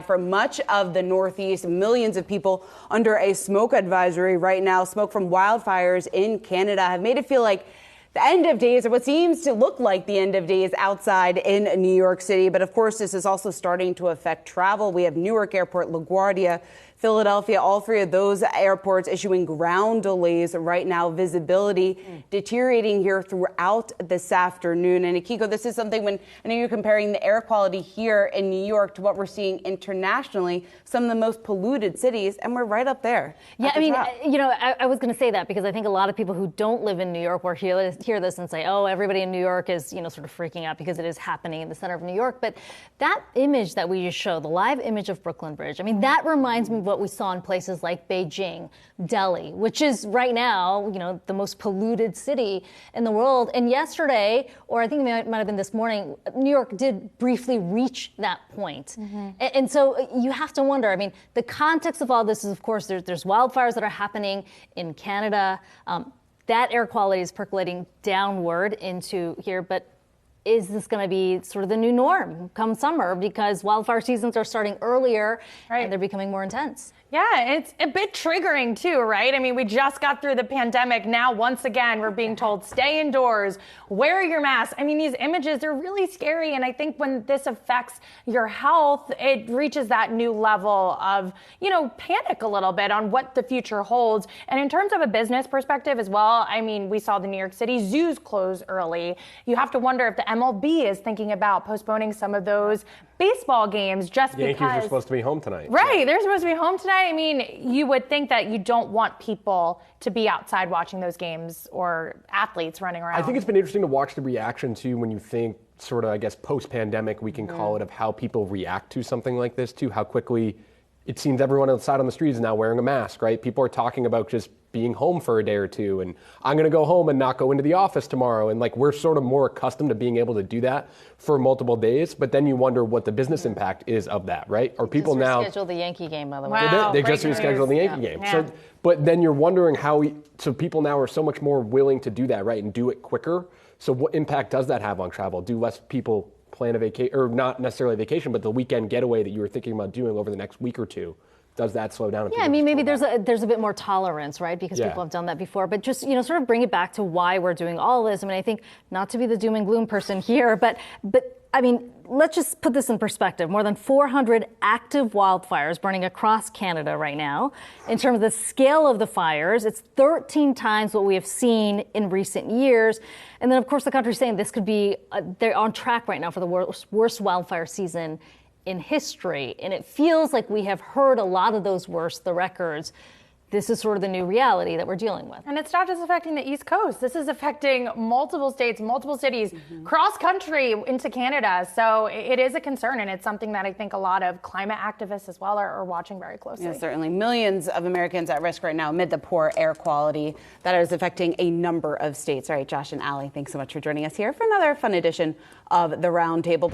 for much of the Northeast. Millions of people under a smoke advisory right now. Smoke from wildfires in Canada have made it feel like the end of days, or what seems to look like the end of days outside in New York City. But of course, this is also starting to affect travel. We have Newark Airport, LaGuardia, Philadelphia, all three of those airports issuing ground delays right now. Visibility deteriorating here throughout this afternoon. And Akiko, this is something when I know you're comparing the air quality here in New York to what we're seeing internationally, some of the most polluted cities, and we're right up there. Yeah, I mean, you know, I was going to say that because I think a lot of people who don't live in New York will hear this and say, oh, everybody in New York is, you know, sort of freaking out because it is happening in the center of New York. But that image that we just showed, the live image of Brooklyn Bridge, I mean, that reminds me of what we saw in places like Beijing, Delhi, which is right now, you know, the most polluted city in the world. And yesterday, or I think it might have been this morning, New York did briefly reach that point. And so you have to wonder, I mean, the context of all this is, of course, there's wildfires that are happening in Canada. That air quality is percolating downward into here, but is this going to be sort of the new norm come summer because wildfire seasons are starting earlier and they're becoming more intense? Yeah, it's a bit triggering too, right? I mean, we just got through the pandemic. Now, once again, we're being told stay indoors, wear your mask. I mean, these images are really scary. And I think when this affects your health, it reaches that new level of, you know, panic a little bit on what the future holds. And in terms of a business perspective as well, I mean, we saw the New York City zoos close early. You have to wonder if the MLB is thinking about postponing some of those baseball games just because. Yankees are supposed to be home tonight. Right, they're supposed to be home tonight. I mean, you would think that you don't want people to be outside watching those games or athletes running around. I think it's been interesting to watch the reaction too when you think sort of, I guess, post-pandemic, we can call it, of how people react to something like this too, how quickly it seems everyone outside on the street is now wearing a mask, right? People are talking about just being home for a day or two, and I'm going to go home and not go into the office tomorrow. And like, we're sort of more accustomed to being able to do that for multiple days. But then you wonder what the business impact is of that, right? Are people now rescheduled the Yankee game, by the way? Wow, they just rescheduled the Yankee game. Yeah. So, but then you're wondering how so people now are so much more willing to do that, right, and do it quicker. So what impact does that have on travel? Do less people plan a vacation, or not necessarily a vacation, but the weekend getaway that you were thinking about doing over the next week or two? Does that slow down? Yeah, I mean, maybe there's a bit more tolerance, right? Because people have done that before. But just, you know, sort of bring it back to why we're doing all this. I mean, I think, not to be the doom and gloom person here, but I mean, let's just put this in perspective. More than 400 active wildfires burning across Canada right now. In terms of the scale of the fires, it's 13 times what we have seen in recent years. And then, of course, the country's saying this could be, they're on track right now for the worst wildfire season in history. And it feels like we have heard a lot of those the records. This is sort of the new reality that we're dealing with. And it's not just affecting the East Coast. This is affecting multiple states, multiple cities, cross country into Canada. So it is a concern, and it's something that I think a lot of climate activists as well are watching very closely. Yeah, certainly. Millions of Americans at risk right now amid the poor air quality that is affecting a number of states. All right, Josh and Allie, thanks so much for joining us here for another fun edition of The Roundtable.